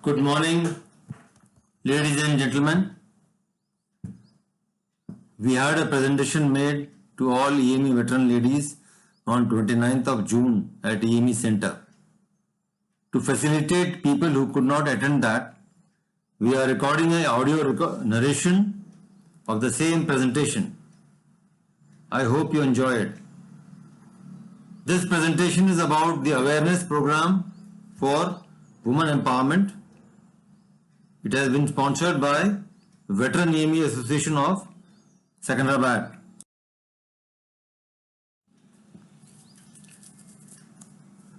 Good morning, ladies and gentlemen. We had a presentation made to all EME veteran ladies on 29th of June at EME Center. To facilitate people who could not attend that, we are recording an audio narration of the same presentation. I hope you enjoy it. This presentation is about the awareness program for women empowerment. It has been sponsored by Veteran EME Association of Secunderabad.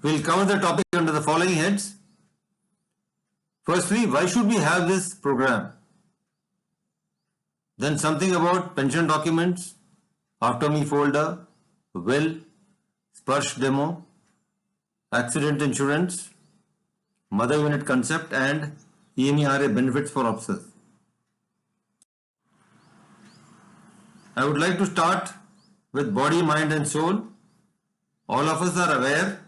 We'll cover the topic under the following heads. Firstly, why should we have this program? Then something about pension documents, after me folder, will, Sparsh demo, accident insurance, mother unit concept and EMERA benefits for officers. I would like to start with body, mind and soul. All of us are aware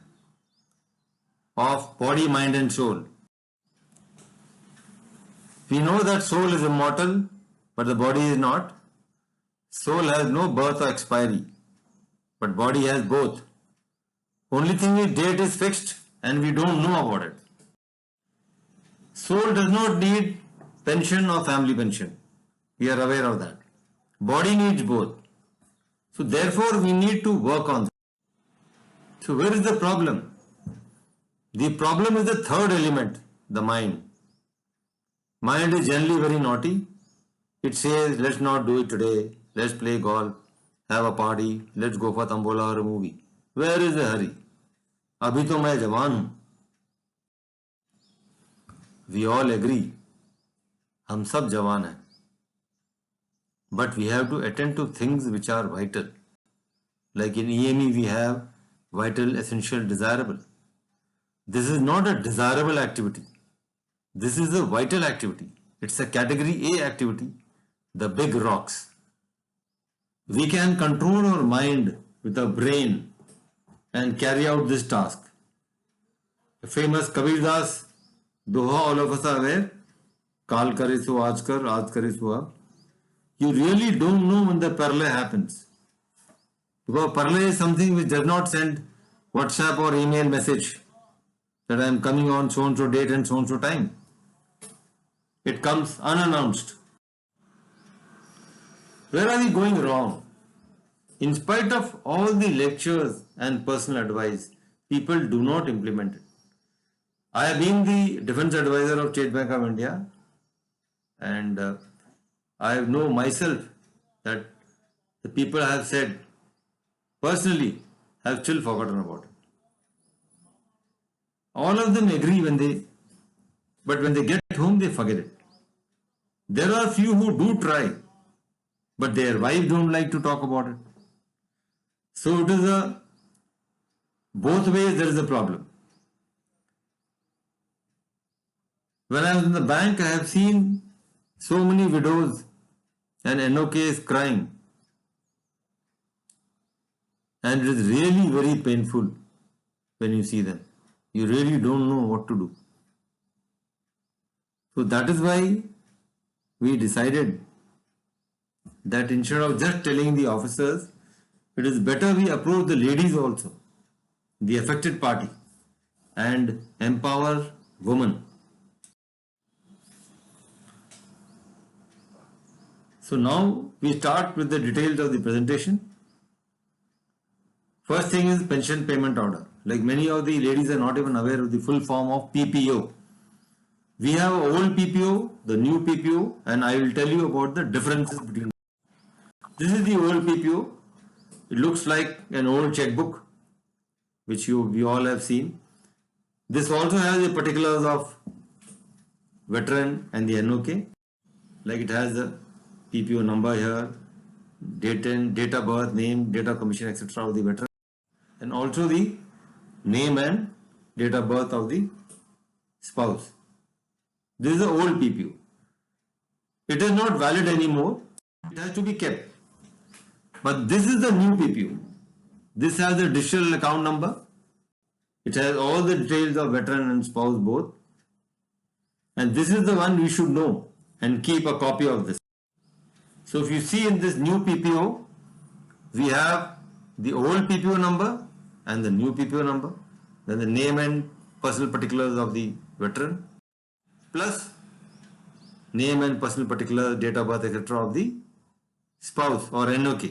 of body, mind and soul. We know that soul is immortal, but the body is not. Soul has no birth or expiry, but body has both. Only thing is date is fixed and we don't know about it. Soul does not need pension or family pension. We are aware of that. Body needs both. So therefore we need to work on that. So where is the problem? The problem is the third element, the mind. Mind is generally very naughty. It says, let's not do it today. Let's play golf, have a party, let's go for Tambola or a movie. Where is the hurry? Abhi to main jawan hu. We all agree. Hum sab jawan hain. But we have to attend to things which are vital. Like in EME we have vital, essential, desirable. This is not a desirable activity. This is a vital activity. It's a category A activity. The big rocks. We can control our mind with our brain and carry out this task. The famous Kabir Das Doha, all of us are aware. Kal kare so aaj kar, aaj kare so ab. You really don't know when the parley happens. Because parley is something which does not send WhatsApp or email message that I am coming on so and so date and so and so time. It comes unannounced. Where are we going wrong? In spite of all the lectures and personal advice, people do not implement it. I have been the defense advisor of State Bank of India and I know myself that the people I have said personally have still forgotten about it. All of them agree but when they get home they forget it. There are few who do try, but their wives don't like to talk about it. So it is both ways there is a problem. When I was in the bank, I have seen so many widows and NOKs crying. And it is really very painful when you see them. You really don't know what to do. So that is why we decided that instead of just telling the officers, it is better we approach the ladies also, the affected party, and empower women. So now we start with the details of the presentation. First thing is pension payment order. Like many of the ladies are not even aware of the full form of PPO. We have an old PPO, the new PPO, and I will tell you about the differences between them. This is the old PPO. It looks like an old checkbook, which we all have seen. This also has the particulars of veteran and the NOK. Like it has the PPO number here, date of birth, name, date of commission, etc. of the veteran, and also the name and date of birth of the spouse. This is the old PPO. It is not valid anymore. It has to be kept. But this is the new PPO. This has the digital account number. It has all the details of veteran and spouse both. And this is the one we should know and keep a copy of this. So if you see in this new PPO, we have the old PPO number and the new PPO number, then the name and personal particulars of the veteran, plus name and personal particulars, date of birth, etc. of the spouse or NOK.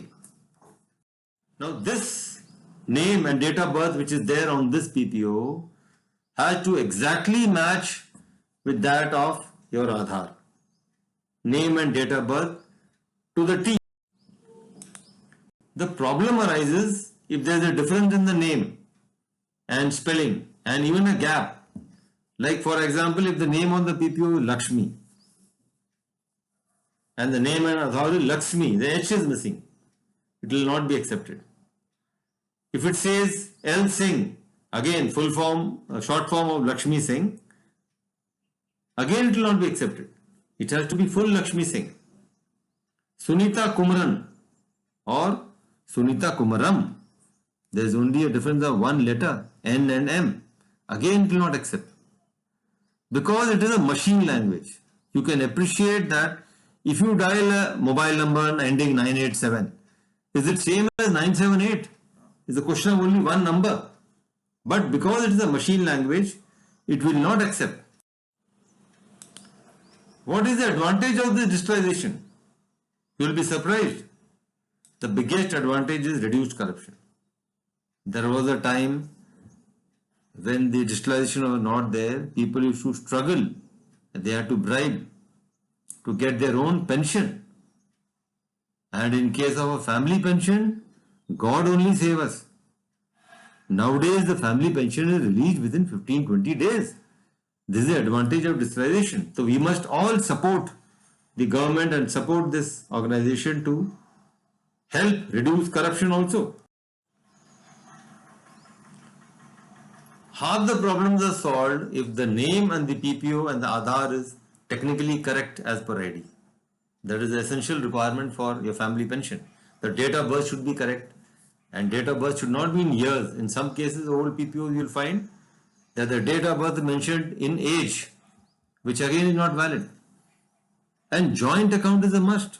Now this name and date of birth which is there on this PPO has to exactly match with that of your Aadhaar. Name and date of birth to the T. The problem arises if there is a difference in the name and spelling and even a gap. Like for example, if the name on the PPO is Lakshmi and the name and Aadhaar is Lakshmi, the H is missing. It will not be accepted. If it says L Singh, again full form, short form of Lakshmi Singh, again it will not be accepted. It has to be full Lakshmi Singh. Sunita Kumaran or Sunita Kumaram, there is only a difference of one letter, N and M. Again it will not accept. Because it is a machine language. You can appreciate that if you dial a mobile number ending 987, is it same as 978? It's a question of only one number. But because it is a machine language, it will not accept. What is the advantage of this digitalization? You will be surprised. The biggest advantage is reduced corruption. There was a time when the digitalization was not there, people used to struggle. They had to bribe to get their own pension. And in case of a family pension, God only save us. Nowadays, the family pension is released within 15-20 days. This is the advantage of digitalization. So we must all support the government and support this organization to help reduce corruption also. Half the problems are solved if the name and the PPO and the Aadhaar is technically correct as per ID. That is the essential requirement for your family pension. The date of birth should be correct and date of birth should not be in years. In some cases, old PPOs you will find that the date of birth is mentioned in age, which again is not valid. And joint account is a must.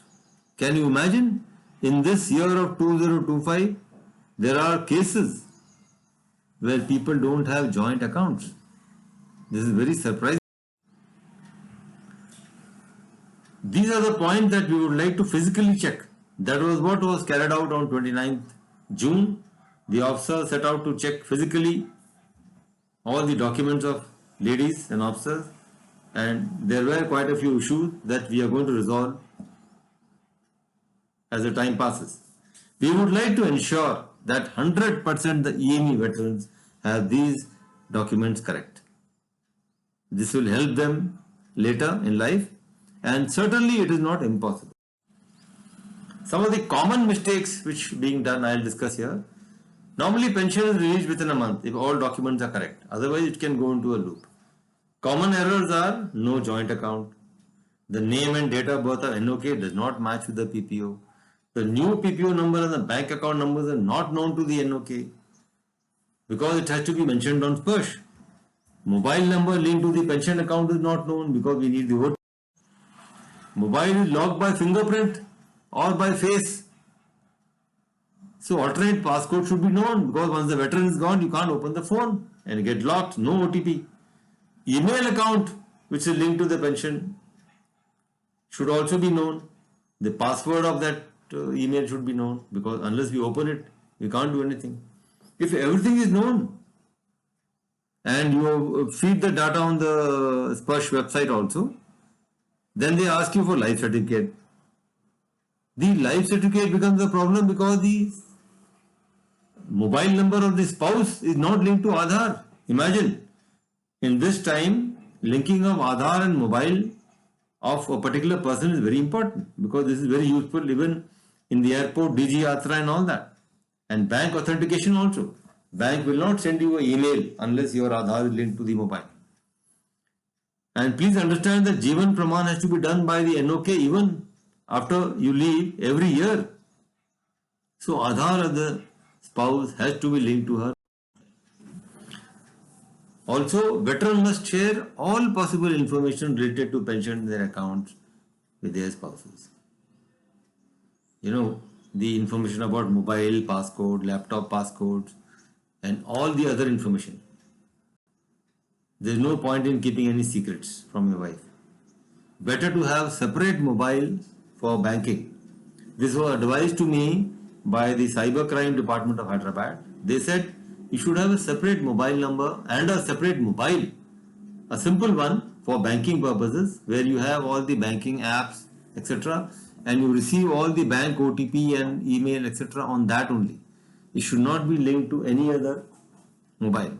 Can you imagine? In this year of 2025, there are cases where people don't have joint accounts. This is very surprising. These are the points that we would like to physically check. That was what was carried out on 29th June. The officer set out to check physically all the documents of ladies and officers, and there were quite a few issues that we are going to resolve as the time passes. We would like to ensure that 100% the EME veterans have these documents correct. This will help them later in life, and certainly it is not impossible. Some of the common mistakes which being done I will discuss here. Normally pension is released within a month if all documents are correct. Otherwise it can go into a loop. Common errors are no joint account. The name and date of birth of NOK does not match with the PPO. The new PPO number and the bank account numbers are not known to the NOK because it has to be mentioned on SPERSH. Mobile number linked to the pension account is not known because we need the OTP. Mobile is locked by fingerprint or by face. So alternate passcode should be known because once the veteran is gone, you can't open the phone and get locked, no OTP. Email account which is linked to the pension should also be known. The password of that email should be known because unless we open it, we can't do anything. If everything is known and you feed the data on the SPERSH website also, then they ask you for life certificate. The life certificate becomes a problem because the mobile number of the spouse is not linked to Aadhaar. Imagine, in this time, linking of Aadhaar and mobile of a particular person is very important because this is very useful even in the airport, DG Yatra and all that. And bank authentication also. Bank will not send you an email unless your Aadhaar is linked to the mobile. And please understand that Jeevan Praman has to be done by the NOK even after you leave every year. So Aadhaar of the spouse has to be linked to her. Also, veteran must share all possible information related to pension in their accounts with their spouses. The information about mobile passcode, laptop passcodes, and all the other information. There is no point in keeping any secrets from your wife. Better to have separate mobile for banking. This was advised to me by the Cybercrime Department of Hyderabad. They said you should have a separate mobile number and a separate mobile, a simple one for banking purposes, where you have all the banking apps, etc., and you receive all the bank OTP and email, etc., on that only. It should not be linked to any other mobile,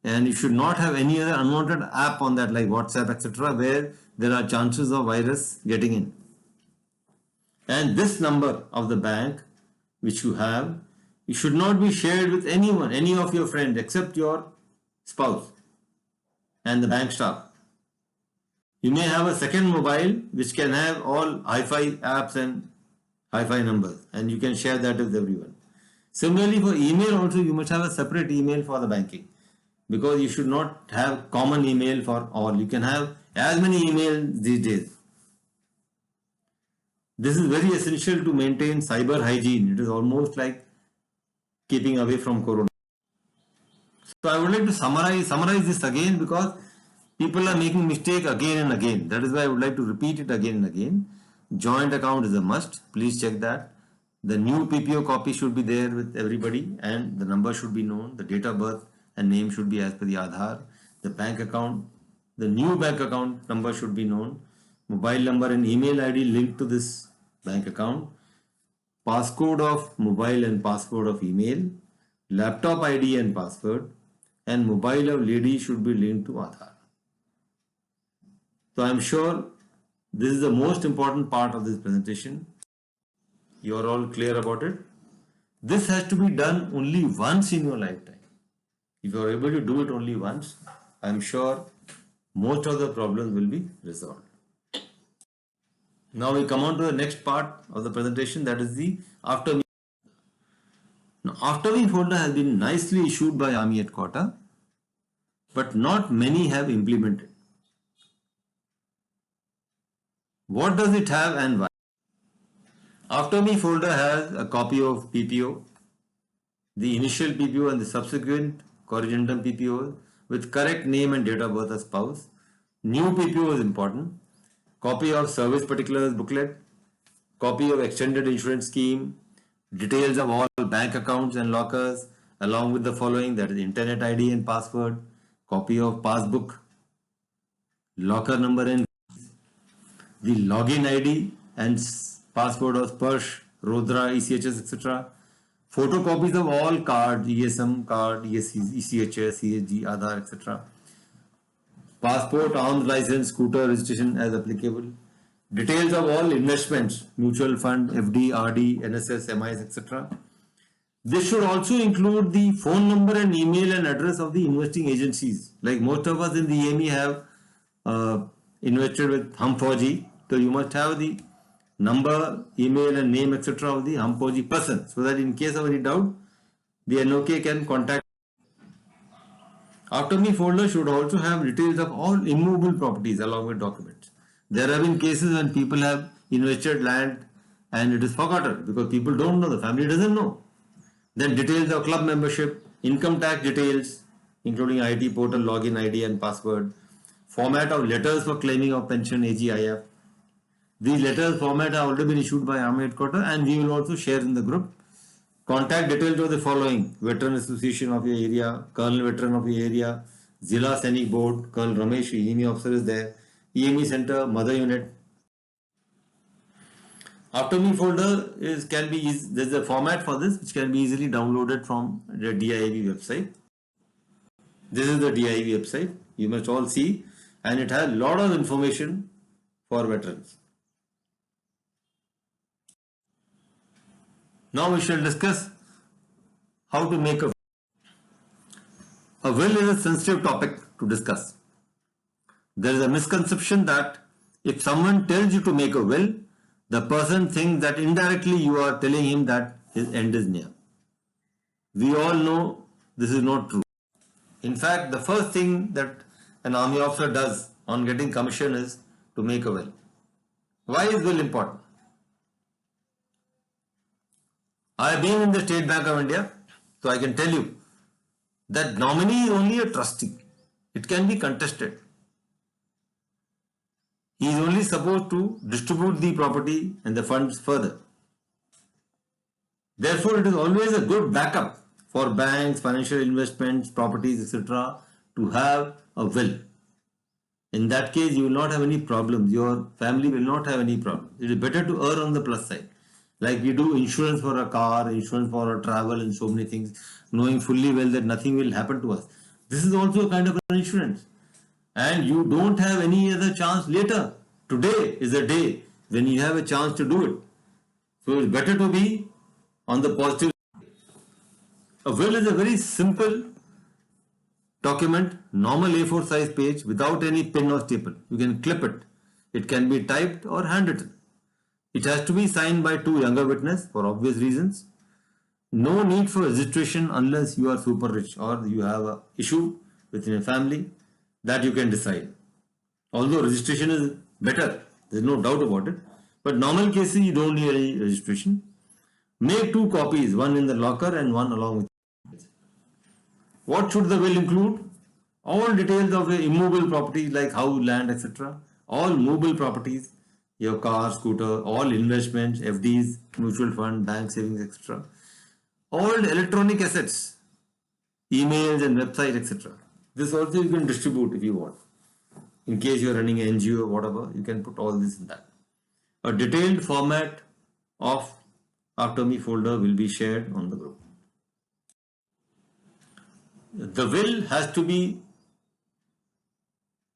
and you should not have any other unwanted app on that, like WhatsApp, etc., where there are chances of virus getting in. And this number of the bank which you have, it should not be shared with anyone, any of your friends except your spouse and the bank staff. You may have a second mobile which can have all hi-fi apps and hi-fi numbers, and you can share that with everyone. Similarly, for email also, you must have a separate email for the banking, because you should not have common email for all. You can have as many emails these days. This is very essential to maintain cyber hygiene. It is almost like keeping away from corona. So I would like to summarize this again, because people are making mistake again and again. That is why I would like to repeat it again and again. Joint account is a must. Please check that. The new PPO copy should be there with everybody, and the number should be known. The date of birth and name should be as per the Aadhaar. The bank account, the new bank account number should be known. Mobile number and email ID linked to this bank account. Passcode of mobile and password of email. Laptop ID and password. And mobile of lady should be linked to Aadhaar. So I am sure this is the most important part of this presentation. You are all clear about it. This has to be done only once in your lifetime. If you are able to do it only once, I am sure most of the problems will be resolved. Now we come on to the next part of the presentation, that is the After Me. Now, After Me folder has been nicely issued by Army Headquarters, but not many have implemented. What does it have and why? After Me folder has a copy of PPO, the initial PPO and the subsequent corrigendum PPO with correct name and date of birth of spouse. New PPO is important. Copy of service particulars booklet, copy of extended insurance scheme, details of all bank accounts and lockers, along with the following, that is internet ID and password, copy of passbook, locker number and the login ID and password of Sparsh, Rodra, ECHS, etc. Photocopies of all cards, ESM card, ECHS, CSG, Aadhaar, etc. Passport, arms license, scooter registration as applicable. Details of all investments, mutual fund, FD, RD, NSS, MIS, etc. This should also include the phone number and email and address of the investing agencies. Like most of us in the EME have invested with Hum Fauji, so you must have the number, email and name, etc. of the Hum Fauji person, so that in case of any doubt, the NOK can contact. After Me folder should also have details of all immovable properties along with documents. There have been cases when people have invested land and it is forgotten because people don't know, the family doesn't know. Then details of club membership, income tax details, including IT portal login ID and password, format of letters for claiming of pension AGIF. These letters format have already been issued by Army Headquarters, and we will also share in the group. Contact details of the following: Veteran Association of your area, Colonel Veteran of your area, Zilla Sainik Board, Colonel Ramesh, EME officer is there, EME Center, Mother Unit. After Me folder there's a format for this which can be easily downloaded from the DIV website. This is the DIV website, you must all see, and it has a lot of information for veterans. Now we shall discuss how to make a will. A will is a sensitive topic to discuss. There is a misconception that if someone tells you to make a will, the person thinks that indirectly you are telling him that his end is near. We all know this is not true. In fact, the first thing that an army officer does on getting commission is to make a will. Why is will important? I have been in the State Bank of India, so I can tell you that nominee is only a trustee. It can be contested. He is only supposed to distribute the property and the funds further. Therefore, it is always a good backup for banks, financial investments, properties, etc. to have a will. In that case, you will not have any problems. Your family will not have any problems. It is better to err on the plus side. Like we do insurance for a car, insurance for a travel and so many things, knowing fully well that nothing will happen to us. This is also a kind of an insurance. And you don't have any other chance later. Today is a day when you have a chance to do it. So it's better to be on the positive. A will is a very simple document, normal A4 size page without any pen or staple. You can clip it. It can be typed or handwritten. It has to be signed by two younger witnesses for obvious reasons. No need for registration unless you are super rich or you have an issue within your family that you can decide. Although registration is better, there is no doubt about it. But normal cases you don't need any registration. Make two copies, one in the locker and one along with. What should the will include? All details of the immovable properties like house, land, etc. All movable properties, your car, scooter, all investments, FDs, mutual fund, bank savings, etc. All electronic assets, emails and website, etc. This also you can distribute if you want. In case you are running an NGO or whatever, you can put all this in that. A detailed format of After Me folder will be shared on the group. The will has to be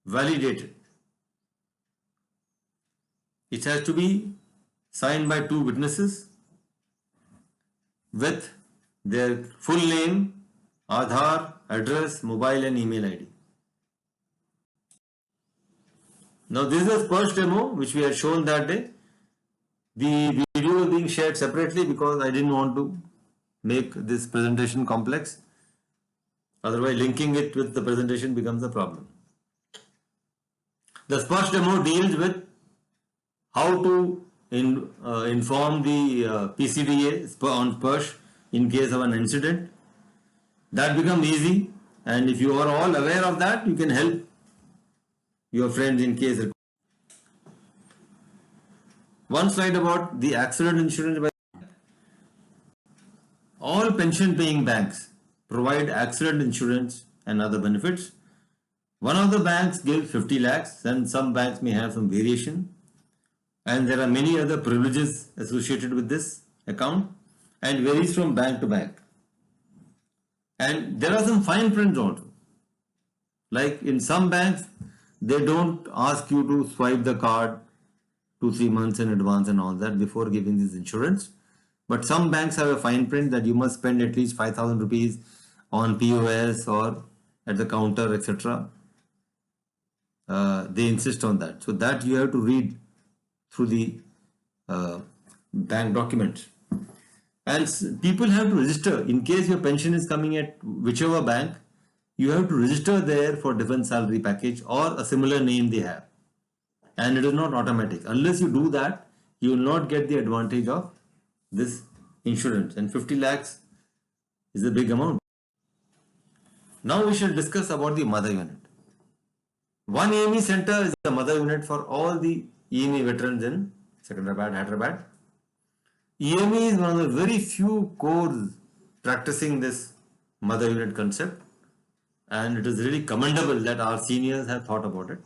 validated. It has to be signed by two witnesses with their full name, Aadhaar, address, mobile and email ID. Now this is a first demo which we had shown that day. The video is being shared separately because I didn't want to make this presentation complex. Otherwise, linking it with the presentation becomes a problem. The first demo deals with how to inform the PCDA on PERSH in case of an incident. That becomes easy, and if you are all aware of that, you can help your friends in case. One slide about the accident insurance. All pension paying banks provide accident insurance and other benefits. One of the banks gives 50 lakhs and some banks may have some variation. And there are many other privileges associated with this account and varies from bank to bank. And there are some fine prints also. Like in some banks, they don't ask you to swipe the card 2-3 months in advance and all that before giving this insurance. But some banks have a fine print that you must spend at least 5,000 rupees on POS or at the counter, etc. They insist on that. So that you have to read through the bank documents. And people have to register in case your pension is coming at whichever bank. You have to register there for defense salary package or a similar name they have. And it is not automatic. Unless you do that, you will not get the advantage of this insurance. And 50 lakhs is a big amount. Now we shall discuss about the mother unit. One EME center is the mother unit for all the EME veterans in Secunderabad, Hyderabad. EME is one of the very few corps practicing this mother unit concept, and it is really commendable that our seniors have thought about it.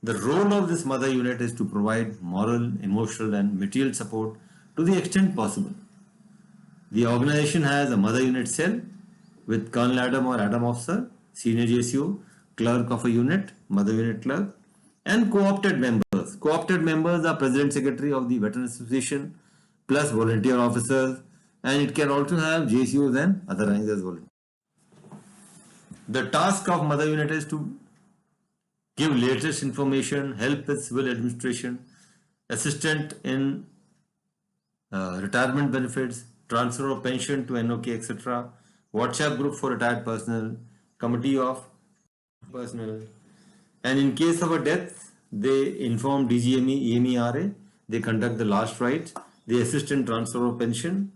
The role of this mother unit is to provide moral, emotional and material support to the extent possible. The organization has a mother unit cell with Colonel Adam or Adam officer, senior JCO, clerk of a unit, mother unit clerk, and co-opted members. Co-opted members are president secretary of the Veteran Association plus volunteer officers, and it can also have JCOs and other ranks as well. The task of mother unit is to give latest information, help with civil administration, assistant in retirement benefits, transfer of pension to NOK, etc., WhatsApp group for retired personnel, committee of personnel. And in case of a death, they inform DGME, EMERA, they conduct the last rites, they assist in transfer of pension,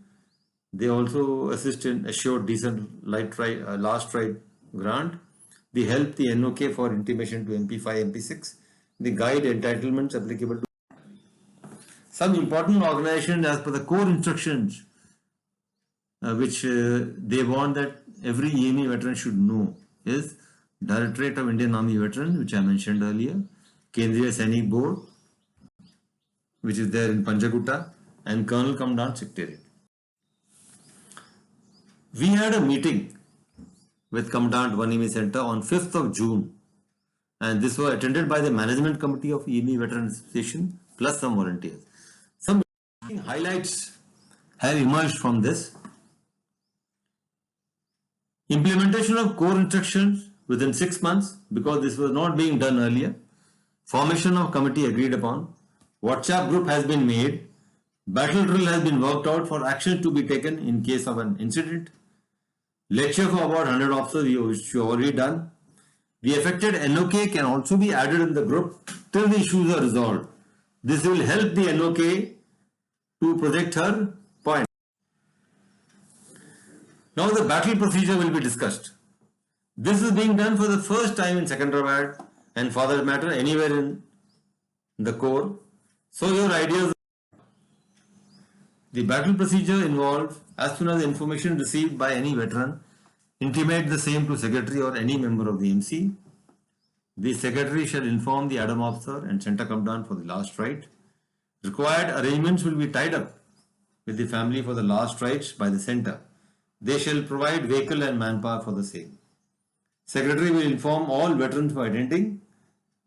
they also assist in assured decent last right grant, they help the NOK for intimation to MP5, MP6, they guide entitlements applicable to some important organizations as per the core instructions which they want that every EME veteran should know is Directorate of Indian Army Veterans, which I mentioned earlier, Kendriya Sainik Board, which is there in Panjagutta, and Colonel Commandant Secretariat. We had a meeting with Commandant 1 EME Center on 5th of June, and this was attended by the Management Committee of EME Veterans Association plus some volunteers. Some highlights have emerged from this. Implementation of core instructions within 6 months, because this was not being done earlier. Formation of committee agreed upon. WhatsApp group has been made. Battle drill has been worked out for action to be taken in case of an incident. Lecture for about 100 officers which we have already done. The affected NOK can also be added in the group till the issues are resolved. This will help the NOK to project her point. Now the battle procedure will be discussed. This is being done for the first time in Secunderabad and for that matter anywhere in the Corps. So your ideas. The battle procedure involves, as soon as information received by any veteran, intimate the same to Secretary or any member of the MC. The Secretary shall inform the Adam Officer and Center Commandant for the last rite. Required arrangements will be tied up with the family for the last rites by the Center. They shall provide vehicle and manpower for the same. Secretary will inform all veterans for attending.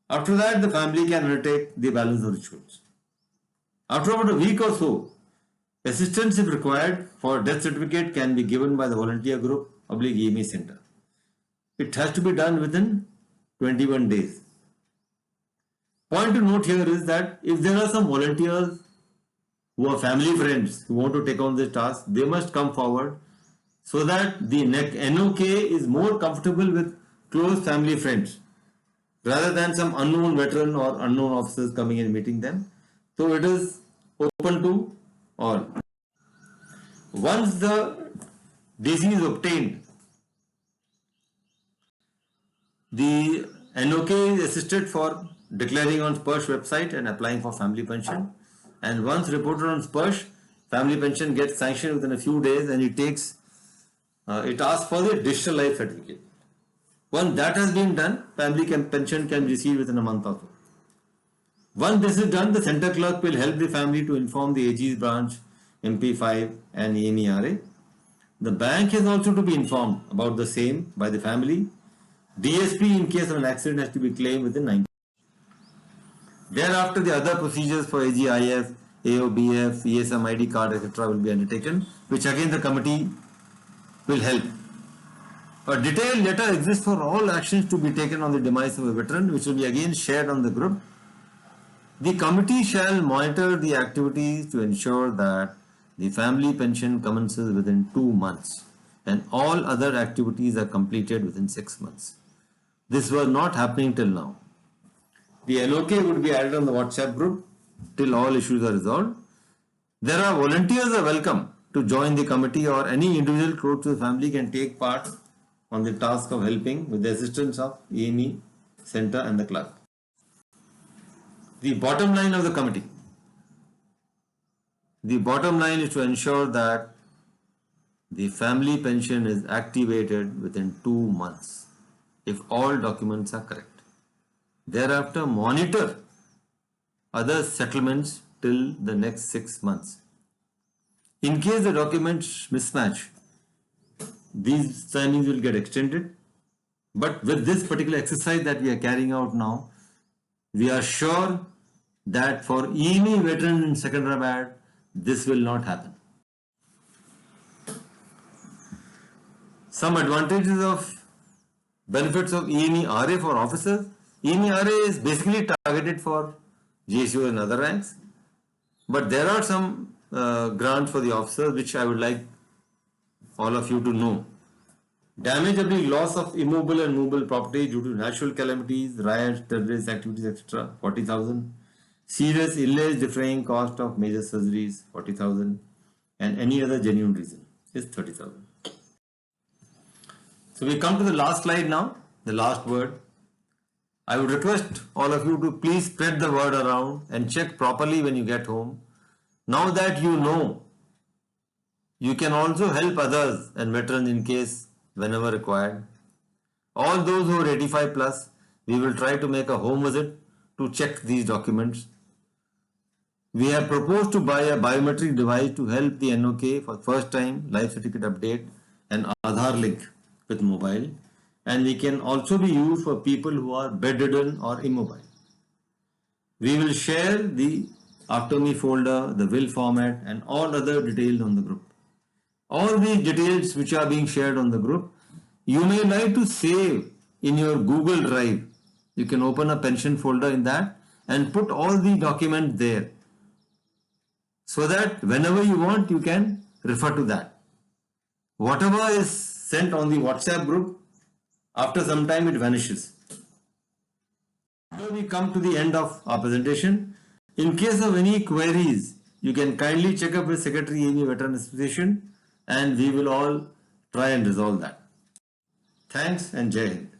After that, the family can undertake the balance of rituals. After about a week or so, assistance if required for death certificate can be given by the volunteer group /EME Center. It has to be done within 21 days. Point to note here is that if there are some volunteers who are family friends who want to take on this task, they must come forward so that the NOK is more comfortable with close family friends rather than some unknown veteran or unknown officers coming and meeting them. So it is open to all. Once the DC is obtained, the NOK is assisted for declaring on SPERSH website and applying for family pension. And once reported on SPERSH, family pension gets sanctioned within a few days and it asks for the digital life certificate. Once that has been done, family pension can be received within a month or so. Once this is done, the center clerk will help the family to inform the AG's branch, MP5 and EMERA. The bank is also to be informed about the same by the family. DSP in case of an accident has to be claimed within 90 days. Thereafter, the other procedures for AGIF, AOBF, ESM ID card, etc. will be undertaken, which again the committee will help. A detailed letter exists for all actions to be taken on the demise of a veteran, which will be again shared on the group. The committee shall monitor the activities to ensure that the family pension commences within 2 months and all other activities are completed within 6 months. This was not happening till now. The NOK would be added on the WhatsApp group till all issues are resolved. There are volunteers are welcome to join the committee, or any individual close to the family can take part on the task of helping with the assistance of EME Center and the clerk. The bottom line of the committee. The bottom line is to ensure that the family pension is activated within 2 months if all documents are correct. Thereafter, monitor other settlements till the next 6 months. In case the documents mismatch, these timings will get extended. But with this particular exercise that we are carrying out now, we are sure that for EME veterans in Secunderabad, this will not happen. Some advantages of benefits of EME-RA for officers. EME-RA is basically targeted for GSU and other ranks, but there are some grants for the officers which I would like all of you to know. Damage of the loss of immobile and movable property due to natural calamities, riots, terrorist activities, etc. 40,000. Serious illness defraying cost of major surgeries, 40,000. And any other genuine reason is 30,000. So we come to the last slide now, the last word. I would request all of you to please spread the word around and check properly when you get home. Now that you know, you can also help others and veterans in case whenever required. All those who are 85 plus, we will try to make a home visit to check these documents. We have proposed to buy a biometric device to help the NOK for first time life certificate update and Aadhaar link with mobile, and we can also be used for people who are bedridden or immobile. We will share the After Me folder, the will format and all other details on the group. All these details which are being shared on the group, you may like to save in your Google Drive. You can open a pension folder in that and put all the documents there, so that whenever you want, you can refer to that. Whatever is sent on the WhatsApp group, after some time it vanishes. So we come to the end of our presentation. In case of any queries, you can kindly check up with Secretary EME Veteran Association and we will all try and resolve that. Thanks and Jai Hind.